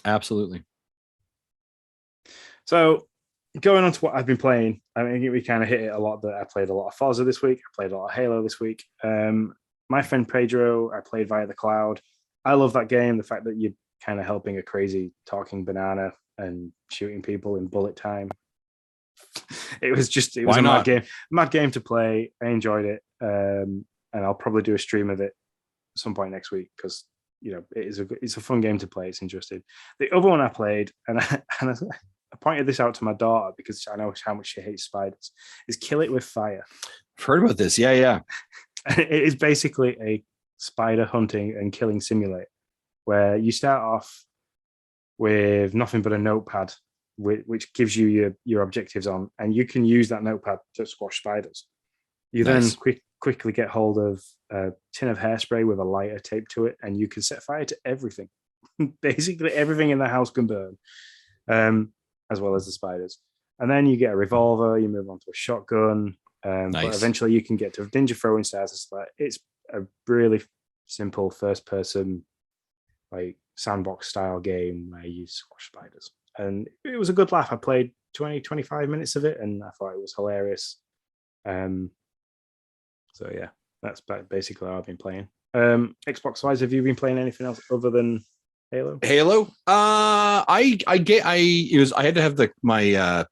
B: Absolutely.
A: So going on to what I've been playing, I mean, we kind of hit it a lot that I played a lot of Forza this week. I played a lot of Halo this week. My friend Pedro, I played via the cloud. I love that game. The fact that you're kind of helping a crazy talking banana and shooting people in bullet time. It was a mad game to play. I enjoyed it. And I'll probably do a stream of it at some point next week because, it's a fun game to play. It's interesting. The other one I played, and I pointed this out to my daughter because I know how much she hates spiders, is Kill It With Fire.
B: I've heard about this. Yeah.
A: It is basically a spider hunting and killing simulator where you start off with nothing but a notepad, which gives you your objectives on, and you can use that notepad to squash spiders. You then quickly get hold of a tin of hairspray with a lighter taped to it, and you can set fire to everything. Basically, everything in the house can burn, as well as the spiders. And then you get a revolver, you move on to a shotgun, but eventually you can get to ninja throwing stars. It's a really simple first-person, like sandbox style game where you squash spiders. And it was a good laugh. I played 20-25 minutes of it and I thought it was hilarious. So yeah, that's basically how I've been playing. Xbox wise, have you been playing anything else other than Halo?
B: I had to have my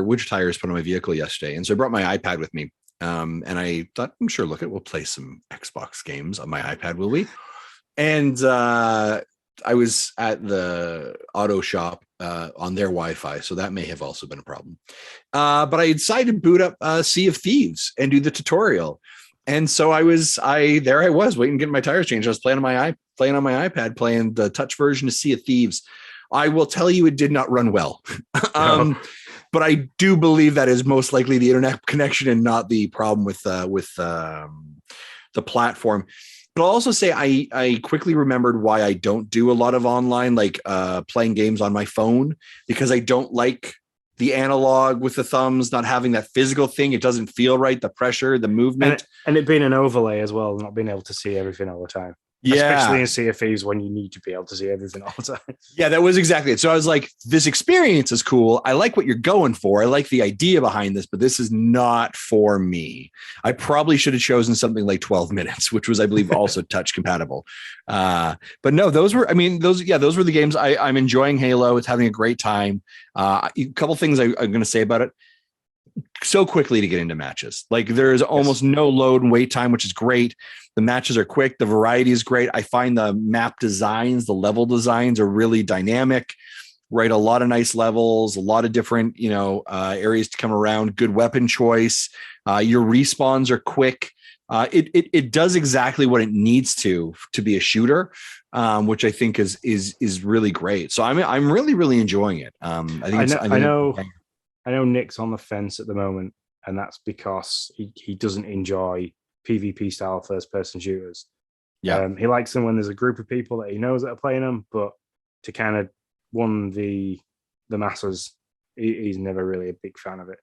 B: winter tires put on my vehicle yesterday, and so I brought my iPad with me. And I thought, I'm sure, we'll play some Xbox games on my iPad, will we? And I was at the auto shop on their Wi-Fi, so that may have also been a problem. But I decided to boot up Sea of Thieves and do the tutorial. And so I was waiting to get my tires changed. I was playing on my iPad, playing the touch version of Sea of Thieves I will tell you, it did not run well.
A: No.
B: But I do believe that is most likely the internet connection and not the problem with the platform. But I'll also say I quickly remembered why I don't do a lot of online, like playing games on my phone, because I don't like the analog with the thumbs, not having that physical thing. It doesn't feel right. The pressure, the movement.
A: And it being an overlay as well, not being able to see everything all the time.
B: Yeah.
A: Especially in Sea of Thieves when you need to be able to see everything all the time.
B: Yeah, that was exactly it. So I was like, this experience is cool. I like what you're going for. I like the idea behind this, but this is not for me. I probably should have chosen something like 12 minutes, which was, I believe, also touch compatible. But no, those were the games. I'm enjoying Halo. It's having a great time. A couple things I'm going to say about it. So quickly to get into matches. Like there's almost no load and wait time, which is great. The matches are quick. The variety is great. I find the map designs, the level designs are really dynamic, right? A lot of nice levels, a lot of different, areas to come around, good weapon choice. Your respawns are quick. It does exactly what it needs to be a shooter, which I think is really great. So I'm really, really enjoying it.
A: I know Nick's on the fence at the moment, and that's because he doesn't enjoy PvP style first person shooters.
B: Yeah.
A: He likes them when there's a group of people that he knows that are playing them, but to kind of won the masses, he's never really a big fan of it.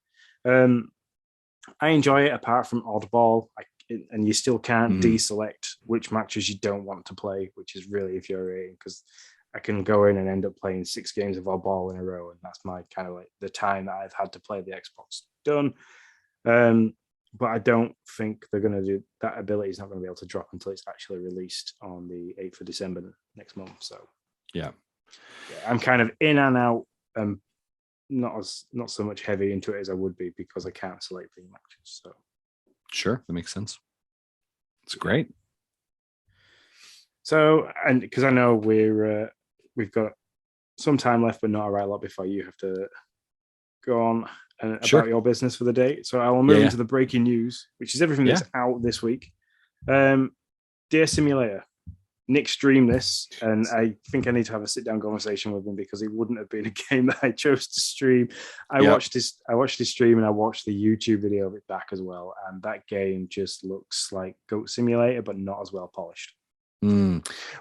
A: I enjoy it apart from Oddball, and you still can't deselect which matches you don't want to play, which is really infuriating because I can go in and end up playing 6 games of Oddball in a row, and that's my kind of like the time that I've had to play the Xbox done. But I don't think they're going to do that. Ability is not going to be able to drop until it's actually released on the 8th of December next month. So
B: yeah,
A: I'm kind of in and out, not so much heavy into it as I would be because I can't select the matches. So
B: sure, that makes sense. It's great.
A: So, and because I know we've got some time left, but not a right lot before you have to go on and about your business for the day. So I will move into the breaking news, which is everything that's out this week. Dear Simulator, Nick streamed this, and I think I need to have a sit-down conversation with him because it wouldn't have been a game that I chose to stream. I watched his stream, and I watched the YouTube video of it back as well, and that game just looks like Goat Simulator, but not as well polished.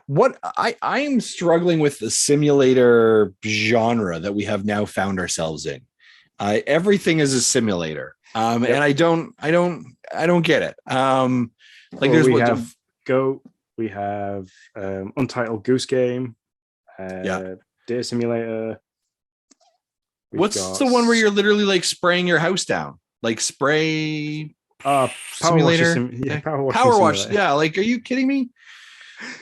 B: What I am struggling with the simulator genre that we have now found ourselves in. Everything is a simulator, and I don't get it. There's
A: Goat, we have Untitled Goose Game, Deer Simulator.
B: What's the one where you're literally like spraying your house down, like spray? Simulator, Power Wash. Yeah, like, are you kidding me?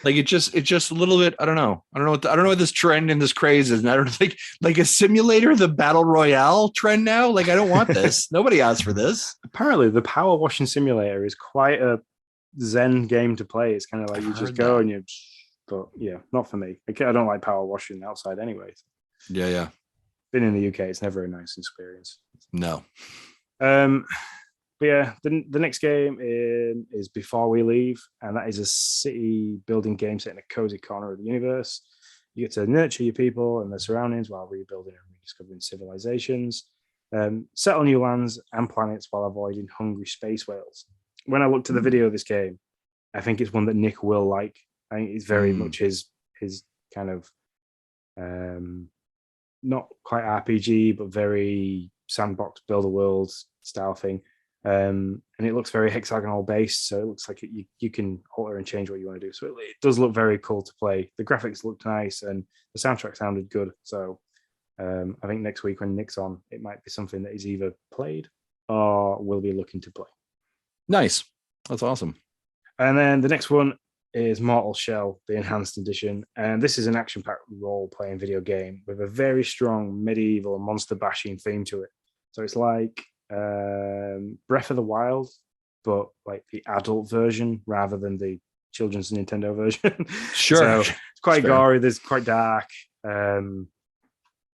B: Like it's just a little bit. I don't know what this trend and this craze is. And I don't think like a simulator, the battle royale trend now. Like I don't want this. Nobody asked for this.
A: Apparently, the power washing simulator is quite a zen game to play. It's kind of like you just go and you. But yeah, not for me. I don't like power washing outside anyway.
B: Yeah.
A: Been in the UK, it's never a nice experience.
B: No.
A: But yeah, the next game is Before We Leave, and that is a city building game set in a cozy corner of the universe. You get to nurture your people and their surroundings while rebuilding and rediscovering civilizations, settle new lands and planets while avoiding hungry space whales. When I looked at the video of this game, I think it's one that Nick will like. I think it's very much his kind of not quite RPG, but very sandbox build a world style thing. And it looks very hexagonal based, so it looks like you can alter and change what you want to do. So it does look very cool to play. The graphics looked nice, and the soundtrack sounded good. So I think next week when Nick's on, it might be something that he's either played or will be looking to play.
B: Nice, that's awesome.
A: And then the next one is Mortal Shell, the Enhanced Edition, and this is an action-packed role-playing video game with a very strong medieval monster bashing theme to it. So it's like Breath of the Wild, but like the adult version rather than the children's Nintendo version.
B: Sure.
A: So it's quite gory, there's quite dark. And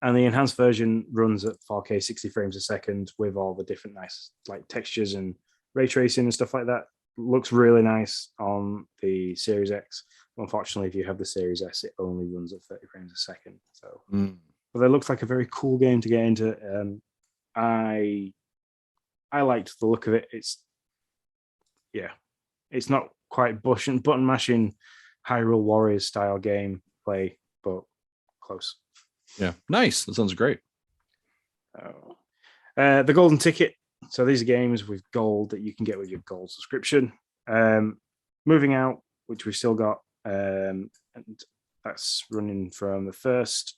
A: the enhanced version runs at 4K 60 frames a second with all the different nice like textures and ray tracing and stuff like that. Looks really nice on the Series X. unfortunately, if you have the Series S, it only runs at 30 frames a second. So, but it looks like a very cool game to get into. I liked the look of it. It's not quite button mashing Hyrule Warriors style game play, but close.
B: Yeah, nice. That sounds great.
A: The golden ticket. So these are games with gold that you can get with your gold subscription. Moving Out, which we've still got, and that's running from the 1st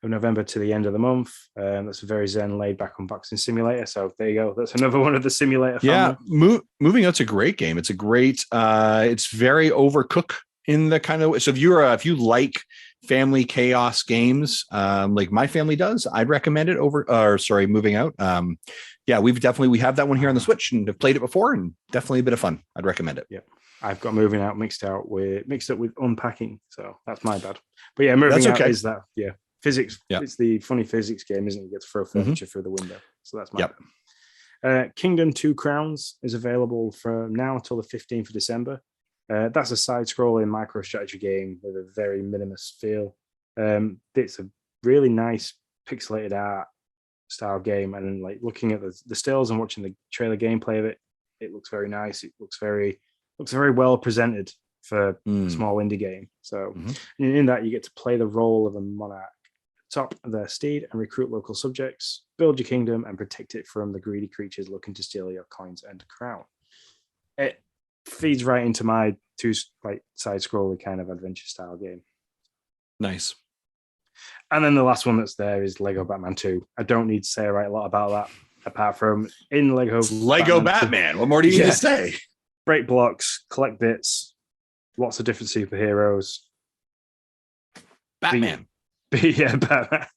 A: of November to the end of the month. That's a very zen, laid back unboxing simulator. So there you go. That's another one of the simulator family.
B: Yeah, Moving Out's a great game. It's a great. It's very overcooked in the kind of. So if you like family chaos games, like my family does, I'd recommend it Moving Out. Yeah, we have that one here on the Switch and have played it before, and definitely a bit of fun. I'd recommend it.
A: Yeah, I've got Moving Out mixed up with Unpacking, so that's my bad. But yeah, Moving Out is that. Yeah, physics. Yeah. It's the funny physics game, isn't it? You get to throw furniture through the window. So that's my bad. Kingdom 2 Crowns is available from now until the 15th of December. That's a side-scrolling micro-strategy game with a very minimalist feel. It's a really nice pixelated art style game, and then, like, looking at the stills and watching the trailer gameplay of it, it looks very nice. It looks very well presented for a small indie game. So in that, you get to play the role of a monarch, top their steed and recruit local subjects, build your kingdom and protect it from the greedy creatures looking to steal your coins and crown. It feeds right into my side-scrolling kind of adventure style game.
B: Nice.
A: And then the last one that's there is Lego Batman 2. I don't need to say a lot about that, apart from in
B: Lego Batman. What more do you need to say?
A: Break blocks, collect bits, lots of different superheroes.
B: Batman.
A: Batman.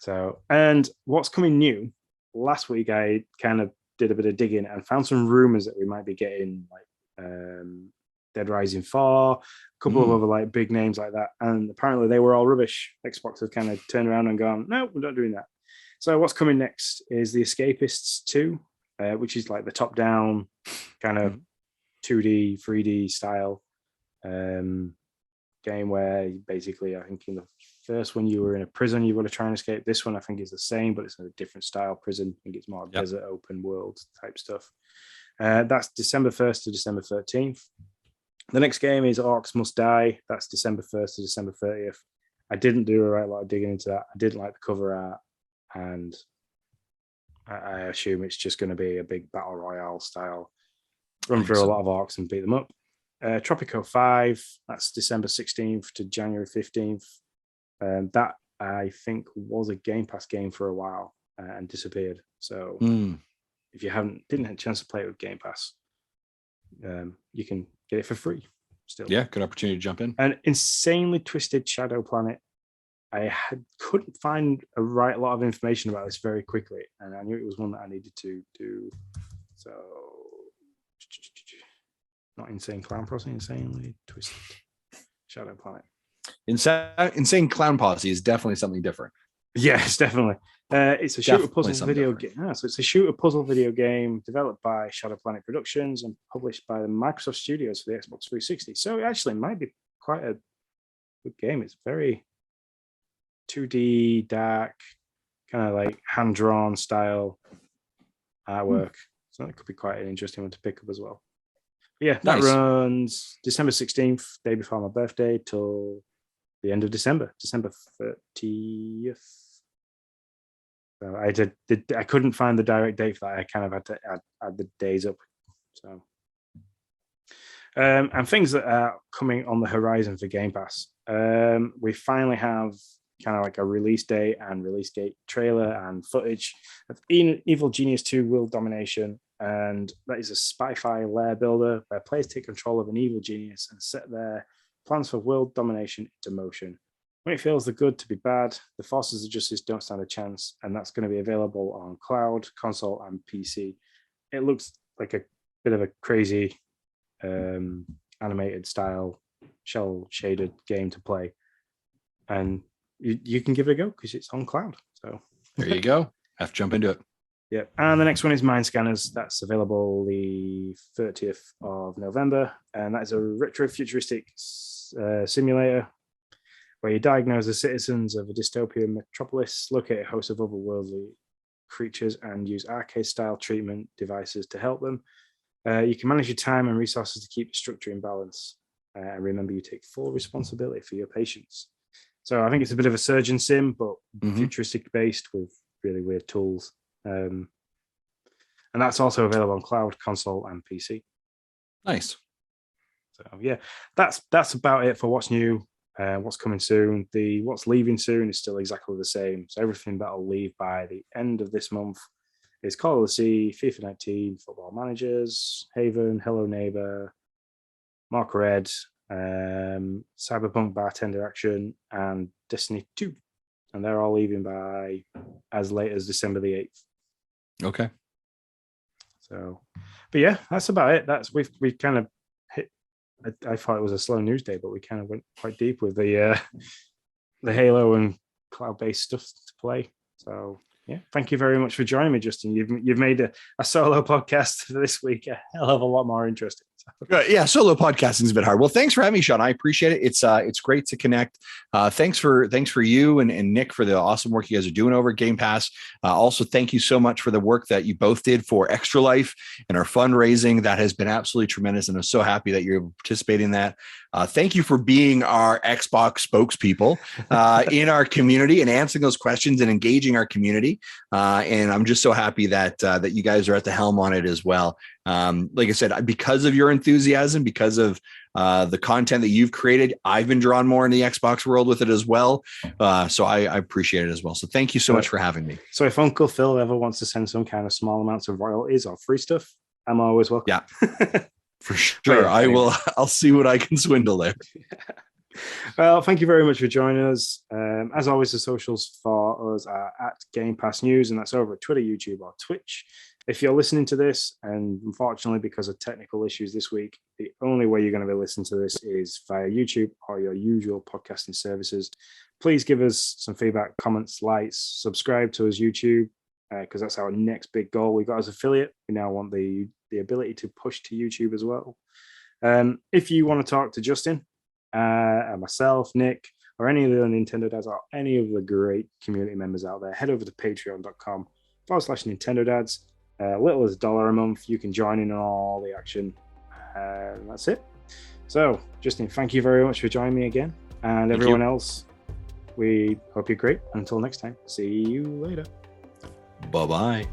A: So, and what's coming new? Last week, I kind of did a bit of digging and found some rumors that we might be getting Dead Rising 4, a couple of other big names like that, and apparently they were all rubbish. Xbox has kind of turned around and gone, no, we're not doing that. So what's coming next is The Escapists 2, which is like the top-down kind of 2D, 3D style game where basically, I think in the first one you were in a prison, you've got to try and escape. This one I think is the same, but it's a different style prison. I think it's more desert open world type stuff. That's December 1st to December 13th. The next game is Orcs Must Die. That's December 1st to December 30th. I didn't do a lot of digging into that. I didn't like the cover art, and I assume it's just going to be a big battle royale style. Run through a lot of orcs and beat them up. Tropico 5, that's December 16th to January 15th. That, I think, was a Game Pass game for a while and disappeared. So if you didn't have a chance to play it with Game Pass, you can get it for free still.
B: Yeah, good opportunity to jump in.
A: An Insanely Twisted Shadow Planet. I couldn't find a lot of information about this very quickly, and I knew it was one that I needed to do. So, not Insane Clown Posse, Insanely Twisted Shadow Planet.
B: Insane Clown Posse is definitely something different.
A: Yes, definitely. It's a shooter puzzle video game. So it's a shooter puzzle video game developed by Shadow Planet Productions and published by the Microsoft Studios for the Xbox 360. So it actually might be quite a good game. It's very 2D, dark, kind of like hand-drawn style artwork. So that could be quite an interesting one to pick up as well. But yeah, that runs December 16th, day before my birthday, till the end of December 30th. So I couldn't find the direct date for that. I kind of had to add the days up. So, and things that are coming on the horizon for Game Pass. We finally have kind of like a release date and release date trailer and footage of Evil Genius 2 World Domination. And that is a spy-fi lair builder where players take control of an evil genius and set their plans for world domination into motion. When it feels the good to be bad, the forces of justice don't stand a chance, and that's going to be available on cloud, console, and PC. It looks like a bit of a crazy animated style, shell-shaded game to play. And you can give it a go because it's on cloud. So
B: there you go. Have to jump into it.
A: Yep. And the next one is Mind Scanners. That's available the 30th of November. And that's a retro-futuristic simulator where you diagnose the citizens of a dystopian metropolis, locate a host of otherworldly creatures, and use arcade-style treatment devices to help them. You can manage your time and resources to keep the structure in balance. And remember, you take full responsibility for your patients. So I think it's a bit of a surgeon sim, but futuristic based with really weird tools. And that's also available on cloud, console, and PC.
B: Nice.
A: So yeah, that's about it for what's new, what's coming soon. The what's leaving soon is still exactly the same. So everything that'll leave by the end of this month is Call of the Sea, FIFA 19, Football Managers, Haven, Hello Neighbor, Mark Red, Cyberpunk Bartender Action, and Destiny 2. And they're all leaving by as late as December the 8th.
B: Okay.
A: So, but yeah, that's about it. That's we've kind of hit. I thought it was a slow news day, but we kind of went quite deep with the Halo and cloud-based stuff to play. So yeah, thank you very much for joining me, Justin. You've made a solo podcast for this week a hell of a lot more interesting.
B: Yeah, solo podcasting is a bit hard. Well, thanks for having me, Sean. I appreciate it. It's great to connect. Thanks for you and Nick for the awesome work you guys are doing over at Game Pass. Also, thank you so much for the work that you both did for Extra Life and our fundraising. That has been absolutely tremendous, and I'm so happy that you're able to participate in that. Thank you for being our Xbox spokespeople in our community and answering those questions and engaging our community. And I'm just so happy that you guys are at the helm on it as well. Like I said, because of your enthusiasm, because of the content that you've created, I've been drawn more in the Xbox world with it as well. So I appreciate it as well. So thank you so much for having me.
A: So if Uncle Phil ever wants to send some kind of small amounts of royalties or free stuff, I'm always welcome.
B: Yeah, for sure. I will. I'll see what I can swindle there.
A: Well, thank you very much for joining us. As always, the socials for us are at Game Pass News, and that's over at Twitter, YouTube, or Twitch. If you're listening to this, and unfortunately because of technical issues this week, the only way you're going to be listening to this is via YouTube or your usual podcasting services. Please give us some feedback, comments, likes, subscribe to us YouTube, because that's our next big goal. We got as affiliate. We now want the ability to push to YouTube as well. If you want to talk to Justin, myself, Nick, or any of the Nintendo dads, or any of the great community members out there, head over to patreon.com/Nintendodads. Little as $1 a month, you can join in on all the action. That's it. So, Justin, thank you very much for joining me again. And everyone else, we hope you're great. Until next time, see you later.
B: Bye-bye.